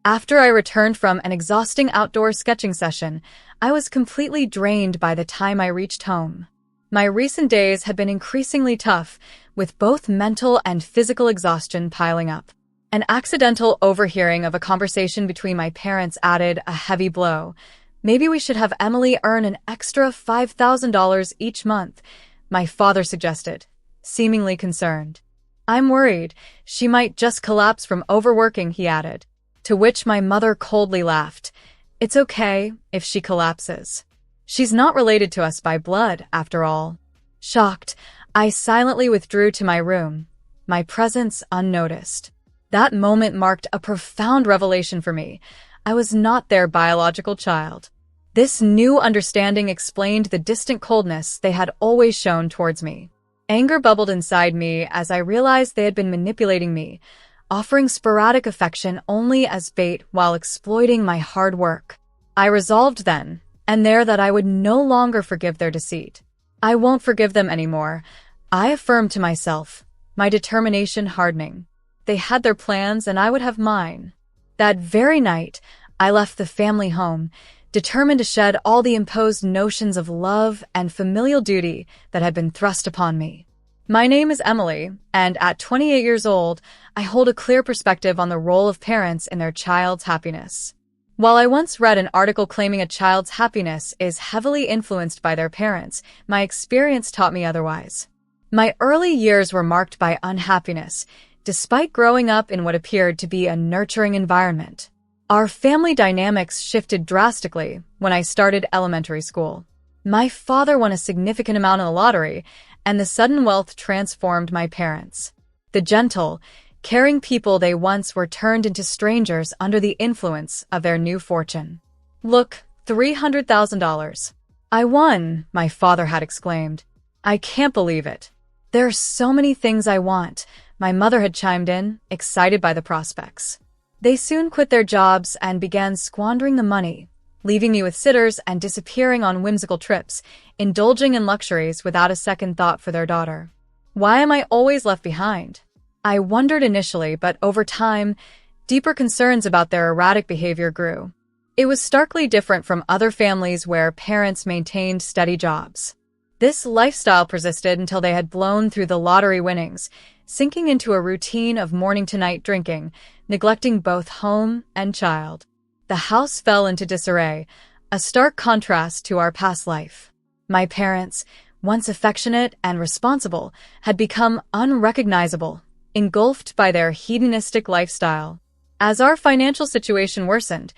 After I returned from an exhausting outdoor sketching session, I was completely drained by the time I reached home. My recent days had been increasingly tough, with both mental and physical exhaustion piling up. An accidental overhearing of a conversation between my parents added a heavy blow. "Maybe we should have Emily earn an extra $5,000 each month," my father suggested, seemingly concerned. "I'm worried. She might just collapse from overworking," he added. To which my mother coldly laughed. "It's okay if she collapses. She's not related to us by blood, after all." Shocked, I silently withdrew to my room, my presence unnoticed. That moment marked a profound revelation for me. I was not their biological child. This new understanding explained the distant coldness they had always shown towards me. Anger bubbled inside me as I realized they had been manipulating me, offering sporadic affection only as bait while exploiting my hard work. I resolved then and there that I would no longer forgive their deceit. "I won't forgive them anymore," I affirmed to myself, my determination hardening. They had their plans and I would have mine. That very night, I left the family home, determined to shed all the imposed notions of love and familial duty that had been thrust upon me. My name is Emily, and at 28 years old, I hold a clear perspective on the role of parents in their child's happiness. While I once read an article claiming a child's happiness is heavily influenced by their parents, my experience taught me otherwise. My early years were marked by unhappiness, despite growing up in what appeared to be a nurturing environment. Our family dynamics shifted drastically when I started elementary school. My father won a significant amount in the lottery, and the sudden wealth transformed my parents. The gentle, caring people they once were turned into strangers under the influence of their new fortune. "Look, $300,000. I won," my father had exclaimed. "I can't believe it." "There are so many things I want," my mother had chimed in, excited by the prospects. They soon quit their jobs and began squandering the money, leaving me with sitters and disappearing on whimsical trips, indulging in luxuries without a second thought for their daughter. Why am I always left behind? I wondered initially, but over time, deeper concerns about their erratic behavior grew. It was starkly different from other families where parents maintained steady jobs. This lifestyle persisted until they had blown through the lottery winnings, sinking into a routine of morning-to-night drinking, neglecting both home and child. The house fell into disarray, a stark contrast to our past life. My parents, once affectionate and responsible, had become unrecognizable, engulfed by their hedonistic lifestyle. As our financial situation worsened,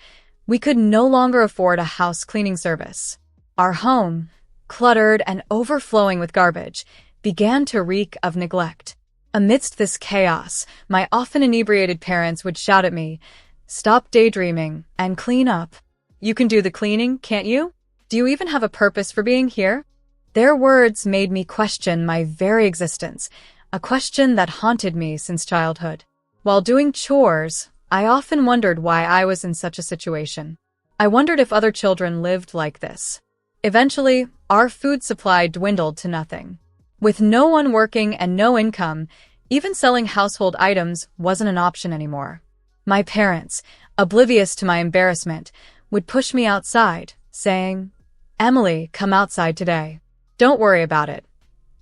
we could no longer afford a house cleaning service. Our home, cluttered and overflowing with garbage, began to reek of neglect. Amidst this chaos, my often inebriated parents would shout at me, "Stop daydreaming and clean up. You can do the cleaning, can't you? Do you even have a purpose for being here?" Their words made me question my very existence, a question that haunted me since childhood. While doing chores, I often wondered why I was in such a situation. I wondered if other children lived like this. Eventually, our food supply dwindled to nothing. With no one working and no income, even selling household items wasn't an option anymore. My parents, oblivious to my embarrassment, would push me outside, saying, "Emily, come outside today. Don't worry about it.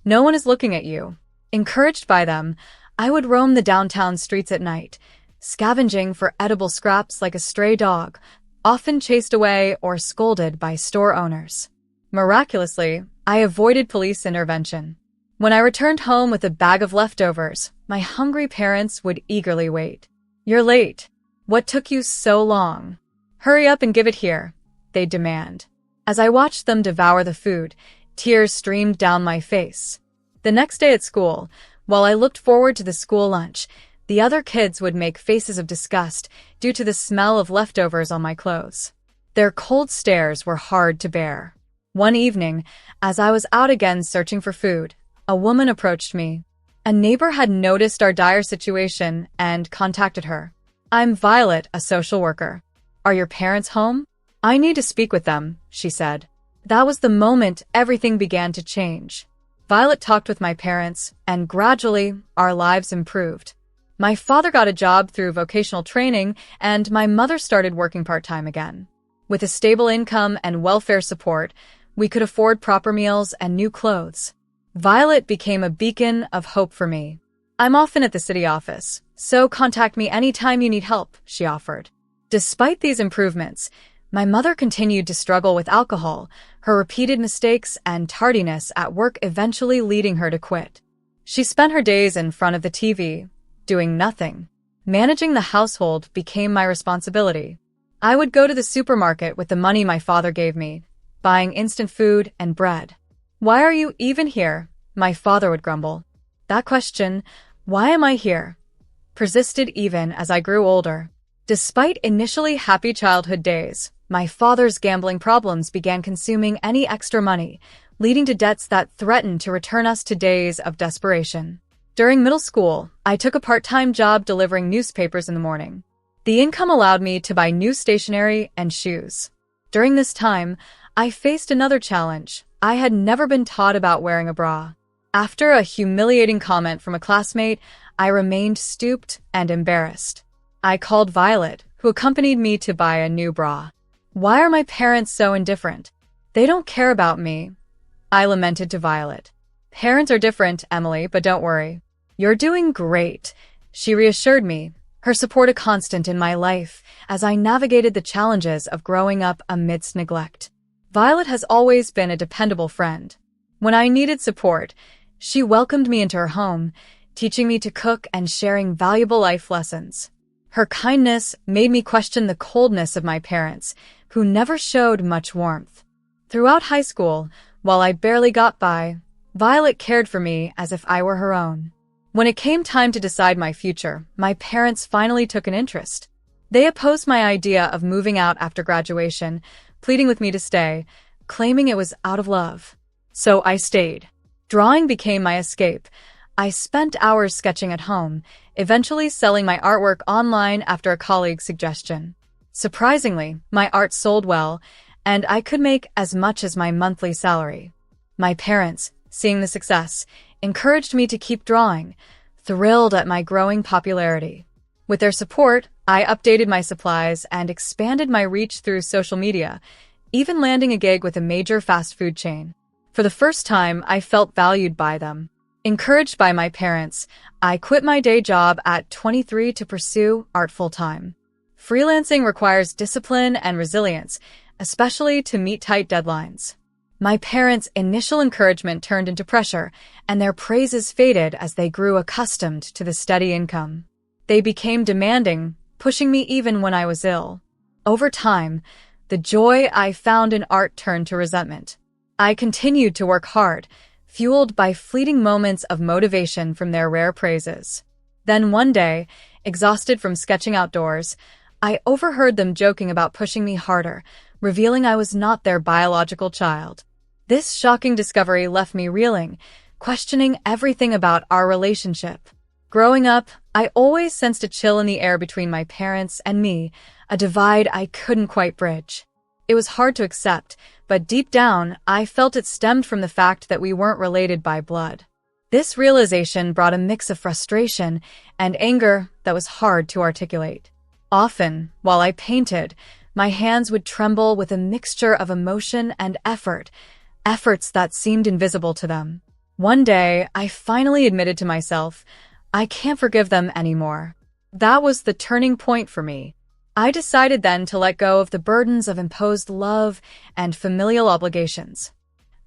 No one is looking at you." Encouraged by them, I would roam the downtown streets at night, scavenging for edible scraps like a stray dog, often chased away or scolded by store owners. Miraculously, I avoided police intervention. When I returned home with a bag of leftovers, my hungry parents would eagerly wait. "You're late. What took you so long? Hurry up and give it here," they'd demand. As I watched them devour the food, tears streamed down my face. The next day at school, while I looked forward to the school lunch, the other kids would make faces of disgust due to the smell of leftovers on my clothes. Their cold stares were hard to bear. One evening, as I was out again searching for food, a woman approached me. A neighbor had noticed our dire situation and contacted her. "I'm Violet, a social worker. Are your parents home? I need to speak with them," she said. That was the moment everything began to change. Violet talked with my parents, and gradually, our lives improved. My father got a job through vocational training, and my mother started working part-time again. With a stable income and welfare support, we could afford proper meals and new clothes. Violet became a beacon of hope for me. "I'm often at the city office, so contact me anytime you need help," she offered. Despite these improvements, my mother continued to struggle with alcohol, her repeated mistakes and tardiness at work eventually leading her to quit. She spent her days in front of the TV, doing nothing. Managing the household became my responsibility. I would go to the supermarket with the money my father gave me, buying instant food and bread. "Why are you even here?" my father would grumble. That question, "Why am I here?" persisted even as I grew older. Despite initially happy childhood days, my father's gambling problems began consuming any extra money, leading to debts that threatened to return us to days of desperation. During middle school, I took a part-time job delivering newspapers in the morning. The income allowed me to buy new stationery and shoes. During this time, I faced another challenge. I had never been taught about wearing a bra. After a humiliating comment from a classmate, I remained stooped and embarrassed. I called Violet, who accompanied me to buy a new bra. "Why are my parents so indifferent? They don't care about me," I lamented to Violet. "Parents are different, Emily, but don't worry. You're doing great," she reassured me, her support a constant in my life as I navigated the challenges of growing up amidst neglect. Violet has always been a dependable friend. When I needed support, she welcomed me into her home, teaching me to cook and sharing valuable life lessons. Her kindness made me question the coldness of my parents, who never showed much warmth. Throughout high school, while I barely got by, Violet cared for me as if I were her own. When it came time to decide my future, my parents finally took an interest. They opposed my idea of moving out after graduation, pleading with me to stay, claiming it was out of love. So I stayed. Drawing became my escape. I spent hours sketching at home, eventually selling my artwork online after a colleague's suggestion. Surprisingly, my art sold well, and I could make as much as my monthly salary. My parents, seeing the success, encouraged me to keep drawing, thrilled at my growing popularity. With their support, I updated my supplies and expanded my reach through social media, even landing a gig with a major fast food chain. For the first time, I felt valued by them. Encouraged by my parents, I quit my day job at 23 to pursue art full-time. Freelancing requires discipline and resilience, especially to meet tight deadlines. My parents' initial encouragement turned into pressure, and their praises faded as they grew accustomed to the steady income. They became demanding, pushing me even when I was ill. Over time, the joy I found in art turned to resentment. I continued to work hard, fueled by fleeting moments of motivation from their rare praises. Then one day, exhausted from sketching outdoors, I overheard them joking about pushing me harder, revealing I was not their biological child. This shocking discovery left me reeling, questioning everything about our relationship. Growing up, I always sensed a chill in the air between my parents and me, a divide I couldn't quite bridge. It was hard to accept, but deep down, I felt it stemmed from the fact that we weren't related by blood. This realization brought a mix of frustration and anger that was hard to articulate. Often, while I painted, my hands would tremble with a mixture of emotion and efforts that seemed invisible to them. One day, I finally admitted to myself, I can't forgive them anymore. That was the turning point for me. I decided then to let go of the burdens of imposed love and familial obligations.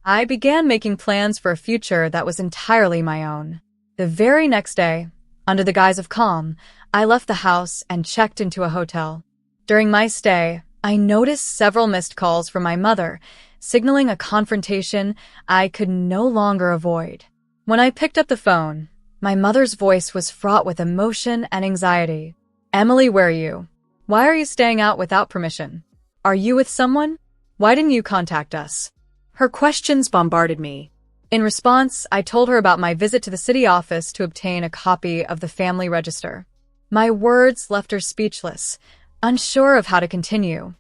I began making plans for a future that was entirely my own. The very next day, under the guise of calm, I left the house and checked into a hotel. During my stay, I noticed several missed calls from my mother, signaling a confrontation I could no longer avoid. When I picked up the phone, my mother's voice was fraught with emotion and anxiety. "Emily, where are you? Why are you staying out without permission? Are you with someone? Why didn't you contact us?" Her questions bombarded me. In response, I told her about my visit to the city office to obtain a copy of the family register. My words left her speechless, unsure of how to continue.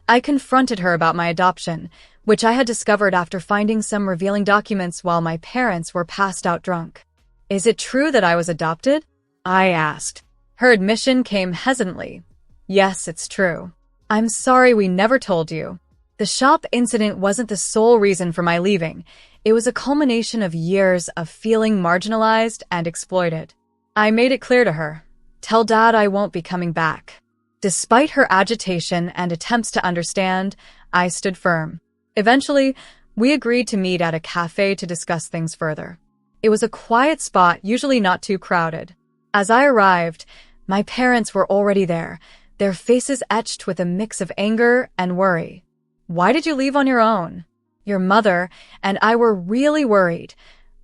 I confronted her about my adoption, which I had discovered after finding some revealing documents while my parents were passed out drunk. "Is it true that I was adopted?" I asked. Her admission came hesitantly. Yes, it's true. I'm sorry we never told you. The shop incident wasn't the sole reason for my leaving. It was a culmination of years of feeling marginalized and exploited. I made it clear to her. Tell Dad I won't be coming back. Despite her agitation and attempts to understand, I stood firm. Eventually, we agreed to meet at a cafe to discuss things further. It was a quiet spot, usually not too crowded. As I arrived, my parents were already there, their faces etched with a mix of anger and worry. Why did you leave on your own? Your mother and I were really worried.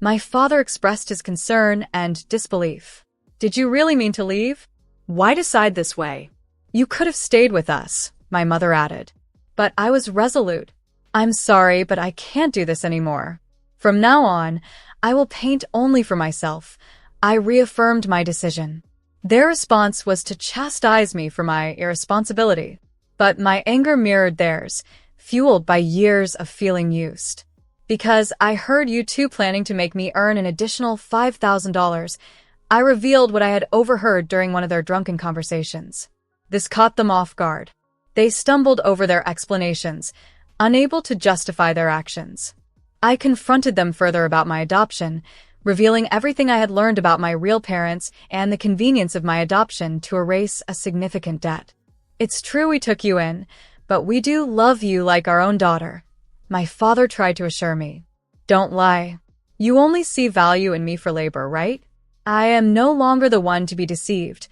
My father expressed his concern and disbelief. Did you really mean to leave? Why decide this way? You could have stayed with us, my mother added. But I was resolute. I'm sorry, but I can't do this anymore. From now on, I will paint only for myself. I reaffirmed my decision. Their response was to chastise me for my irresponsibility. But my anger mirrored theirs, fueled by years of feeling used. Because I heard you two planning to make me earn an additional $5,000, I revealed what I had overheard during one of their drunken conversations. This caught them off guard. They stumbled over their explanations, unable to justify their actions. I confronted them further about my adoption, revealing everything I had learned about my real parents and the convenience of my adoption to erase a significant debt. It's true we took you in, but we do love you like our own daughter, my father tried to assure me. Don't lie. You only see value in me for labor, right? I am no longer the one to be deceived,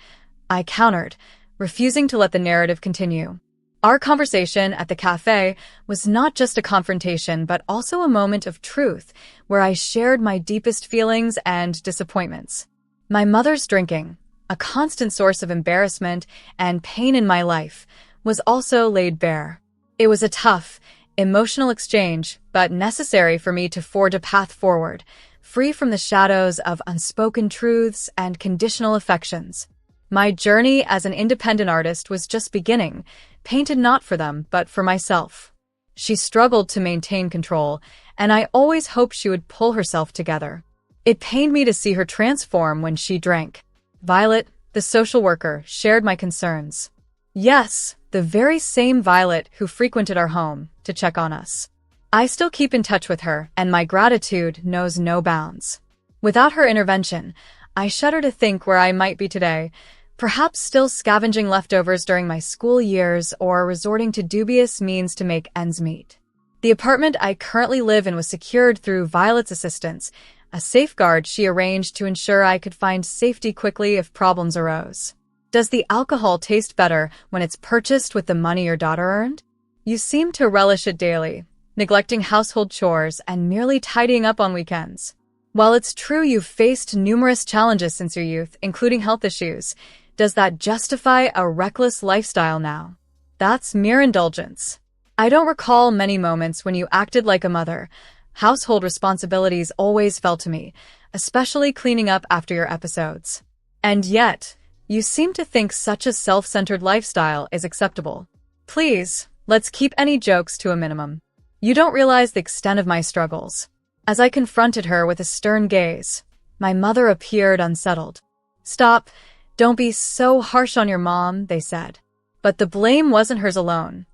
I countered, refusing to let the narrative continue. Our conversation at the cafe was not just a confrontation, but also a moment of truth where I shared my deepest feelings and disappointments. My mother's drinking, a constant source of embarrassment and pain in my life, was also laid bare. It was a tough, emotional exchange, but necessary for me to forge a path forward, free from the shadows of unspoken truths and conditional affections. My journey as an independent artist was just beginning, painted not for them, but for myself. She struggled to maintain control, and I always hoped she would pull herself together. It pained me to see her transform when she drank. Violet, the social worker, shared my concerns. Yes, the very same Violet who frequented our home to check on us. I still keep in touch with her, and my gratitude knows no bounds. Without her intervention, I shudder to think where I might be today, perhaps still scavenging leftovers during my school years or resorting to dubious means to make ends meet. The apartment I currently live in was secured through Violet's assistance, a safeguard she arranged to ensure I could find safety quickly if problems arose. Does the alcohol taste better when it's purchased with the money your daughter earned? You seem to relish it daily, neglecting household chores and merely tidying up on weekends. While it's true you've faced numerous challenges since your youth, including health issues, does that justify a reckless lifestyle now? That's mere indulgence. I don't recall many moments when you acted like a mother. Household responsibilities always fell to me, especially cleaning up after your episodes. And yet, you seem to think such a self-centered lifestyle is acceptable. Please, let's keep any jokes to a minimum. You don't realize the extent of my struggles. As I confronted her with a stern gaze, my mother appeared unsettled. Stop. Don't be so harsh on your mom, they said. But the blame wasn't hers alone.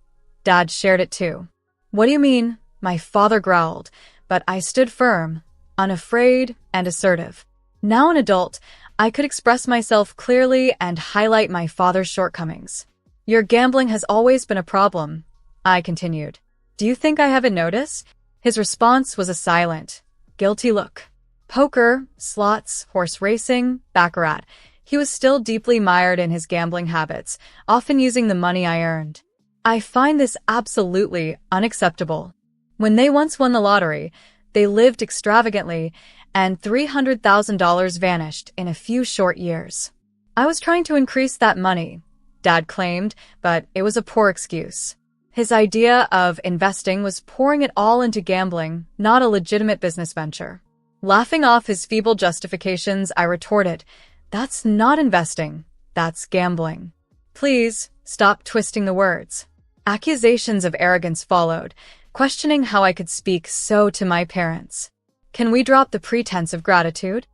Dad shared it too. What do you mean? My father growled, but I stood firm, unafraid and assertive. Now an adult, I could express myself clearly and highlight my father's shortcomings. Your gambling has always been a problem, I continued. Do you think I haven't noticed? His response was a silent, guilty look. Poker, slots, horse racing, baccarat. He was still deeply mired in his gambling habits, often using the money I earned. I find this absolutely unacceptable. When they once won the lottery, they lived extravagantly, and $300,000 vanished in a few short years. I was trying to increase that money, Dad claimed, but it was a poor excuse. His idea of investing was pouring it all into gambling, not a legitimate business venture. Laughing off his feeble justifications, I retorted, "That's not investing, that's gambling." Please, stop twisting the words. Accusations of arrogance followed, questioning how I could speak so to my parents. Can we drop the pretense of gratitude?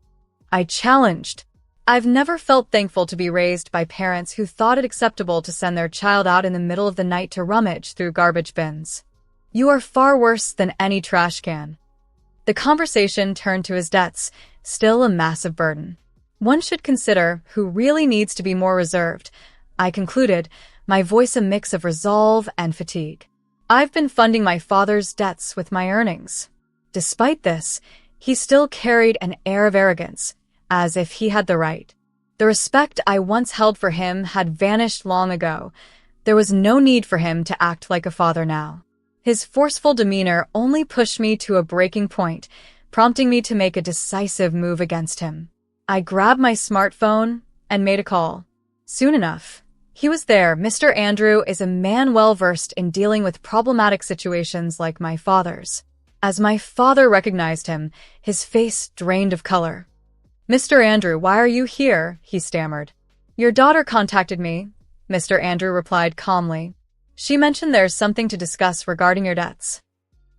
I challenged. I've never felt thankful to be raised by parents who thought it acceptable to send their child out in the middle of the night to rummage through garbage bins. You are far worse than any trash can. The conversation turned to his debts, still a massive burden. One should consider who really needs to be more reserved, I concluded, my voice a mix of resolve and fatigue. I've been funding my father's debts with my earnings. Despite this, he still carried an air of arrogance, as if he had the right. The respect I once held for him had vanished long ago. There was no need for him to act like a father now. His forceful demeanor only pushed me to a breaking point, prompting me to make a decisive move against him. I grabbed my smartphone and made a call. Soon enough, he was there. Mr. Andrew is a man well-versed in dealing with problematic situations like my father's. As my father recognized him, his face drained of color. "Mr. Andrew, why are you here?" he stammered. "Your daughter contacted me," Mr. Andrew replied calmly. "She mentioned there's something to discuss regarding your debts."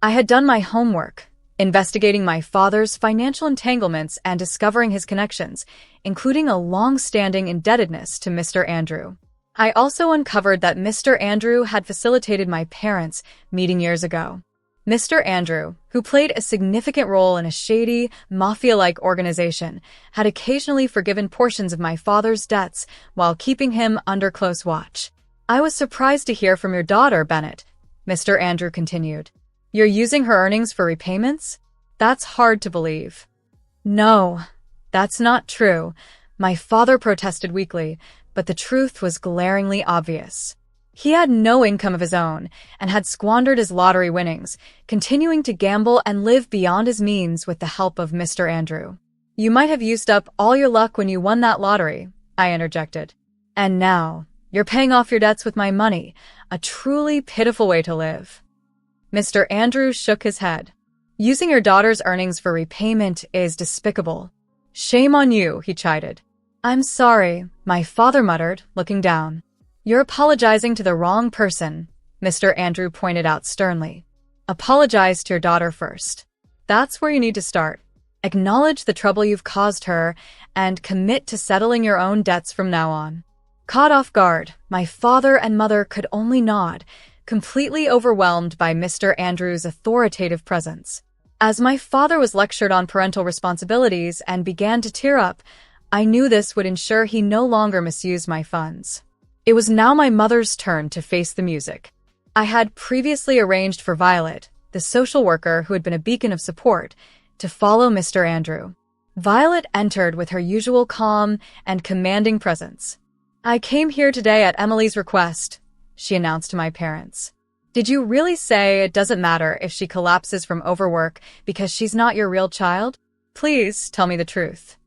I had done my homework, investigating my father's financial entanglements and discovering his connections, including a long-standing indebtedness to Mr. Andrew. I also uncovered that Mr. Andrew had facilitated my parents' meeting years ago. Mr. Andrew, who played a significant role in a shady, mafia-like organization, had occasionally forgiven portions of my father's debts while keeping him under close watch. "I was surprised to hear from your daughter, Bennett," Mr. Andrew continued. "You're using her earnings for repayments? That's hard to believe." "No, that's not true," my father protested weakly, but the truth was glaringly obvious. He had no income of his own and had squandered his lottery winnings, continuing to gamble and live beyond his means with the help of Mr. Andrew. "You might have used up all your luck when you won that lottery," I interjected. "And now, you're paying off your debts with my money, a truly pitiful way to live." Mr. Andrew shook his head. "Using your daughter's earnings for repayment is despicable. Shame on you," he chided. "I'm sorry," my father muttered, looking down. "You're apologizing to the wrong person," Mr. Andrew pointed out sternly. "Apologize to your daughter first. That's where you need to start. Acknowledge the trouble you've caused her and commit to settling your own debts from now on." Caught off guard, my father and mother could only nod, completely overwhelmed by Mr. Andrew's authoritative presence. As my father was lectured on parental responsibilities and began to tear up, I knew this would ensure he no longer misused my funds. It was now my mother's turn to face the music. I had previously arranged for Violet, the social worker who had been a beacon of support, to follow Mr. Andrew. Violet entered with her usual calm and commanding presence. "I came here today at Emily's request," she announced to my parents. "Did you really say it doesn't matter if she collapses from overwork because she's not your real child? Please tell me the truth."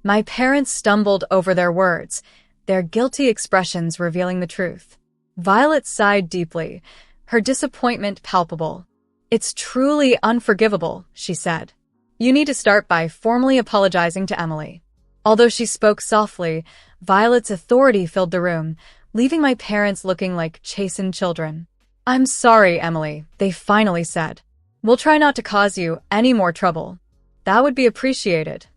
My parents stumbled over their words, their guilty expressions revealing the truth. Violet sighed deeply, her disappointment palpable. "It's truly unforgivable," she said. "You need to start by formally apologizing to Emily." Although she spoke softly, Violet's authority filled the room, leaving my parents looking like chastened children. "I'm sorry, Emily," they finally said. "We'll try not to cause you any more trouble." "That would be appreciated,"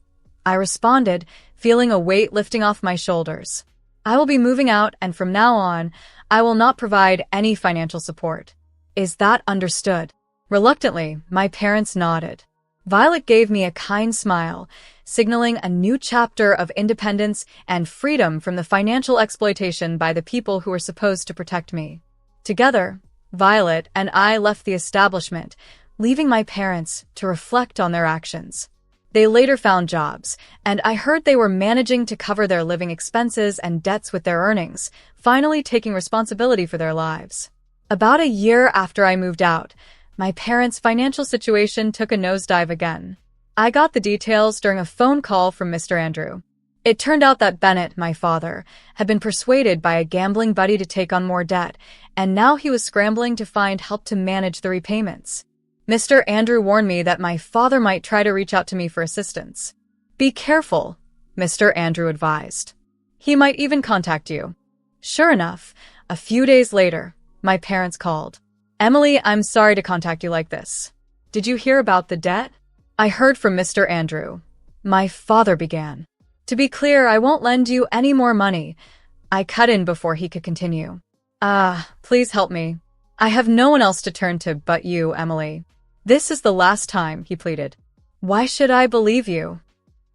I responded, feeling a weight lifting off my shoulders. "I will be moving out, and from now on, I will not provide any financial support. Is that understood?" Reluctantly, my parents nodded. Violet gave me a kind smile, signaling a new chapter of independence and freedom from the financial exploitation by the people who were supposed to protect me. Together, Violet and I left the establishment, leaving my parents to reflect on their actions. They later found jobs, and I heard they were managing to cover their living expenses and debts with their earnings, finally taking responsibility for their lives. About a year after I moved out, my parents' financial situation took a nosedive again. I got the details during a phone call from Mr. Andrew. It turned out that Bennett, my father, had been persuaded by a gambling buddy to take on more debt, and now he was scrambling to find help to manage the repayments. Mr. Andrew warned me that my father might try to reach out to me for assistance. "Be careful," Mr. Andrew advised. "He might even contact you." Sure enough, a few days later, my parents called. "Emily, I'm sorry to contact you like this. Did you hear about the debt?" "I heard from Mr. Andrew," my father began. To be clear, I won't lend you any more money. I cut in before he could continue. Please help me. I have no one else to turn to but you, Emily. This is the last time, he pleaded. Why should I believe you?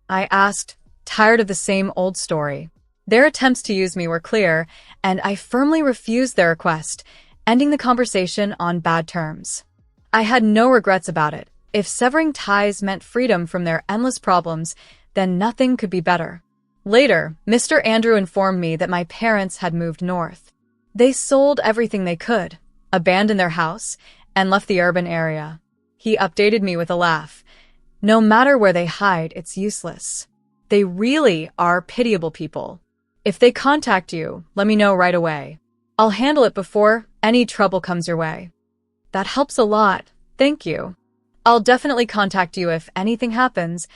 I asked, tired of the same old story. Their attempts to use me were clear, and I firmly refused their request, ending the conversation on bad terms. I had no regrets about it. If severing ties meant freedom from their endless problems, then nothing could be better. Later, Mr. Andrew informed me that my parents had moved north. They sold everything they could, abandoned their house, and left the urban area. He updated me with a laugh. No matter where they hide, it's useless. They really are pitiable people. If they contact you, let me know right away. I'll handle it before any trouble comes your way. That helps a lot. Thank you. I'll definitely contact you if anything happens,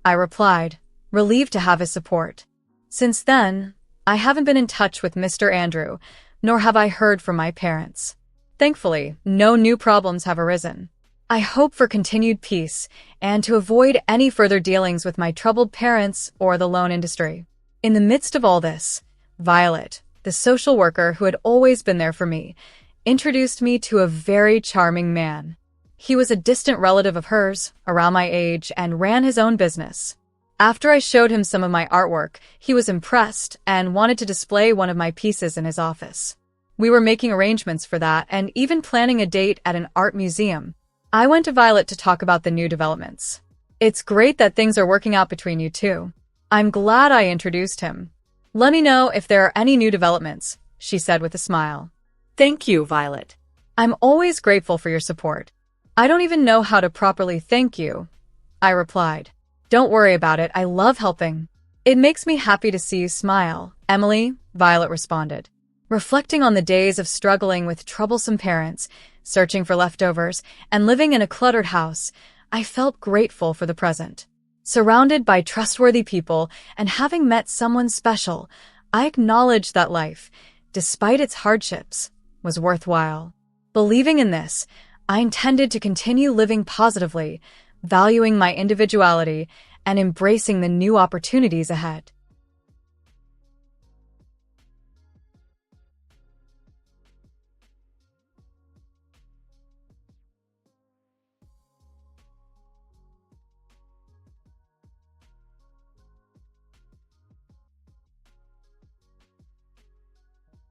I replied, relieved to have his support. Since then, I haven't been in touch with Mr. Andrew, nor have I heard from my parents. Thankfully, no new problems have arisen. I hope for continued peace and to avoid any further dealings with my troubled parents or the loan industry. In the midst of all this, Violet, the social worker who had always been there for me, introduced me to a very charming man. He was a distant relative of hers, around my age, and ran his own business. After I showed him some of my artwork, he was impressed and wanted to display one of my pieces in his office. We were making arrangements for that and even planning a date at an art museum. I went to Violet to talk about the new developments. It's great that things are working out between you two. I'm glad I introduced him. Let me know if there are any new developments, she said with a smile. Thank you, Violet. I'm always grateful for your support. I don't even know how to properly thank you, I replied. Don't worry about it, I love helping. It makes me happy to see you smile, Emily, Violet responded. Reflecting on the days of struggling with troublesome parents, searching for leftovers, and living in a cluttered house, I felt grateful for the present. Surrounded by trustworthy people and having met someone special, I acknowledged that life, despite its hardships, was worthwhile. Believing in this, I intended to continue living positively, valuing my individuality, and embracing the new opportunities ahead.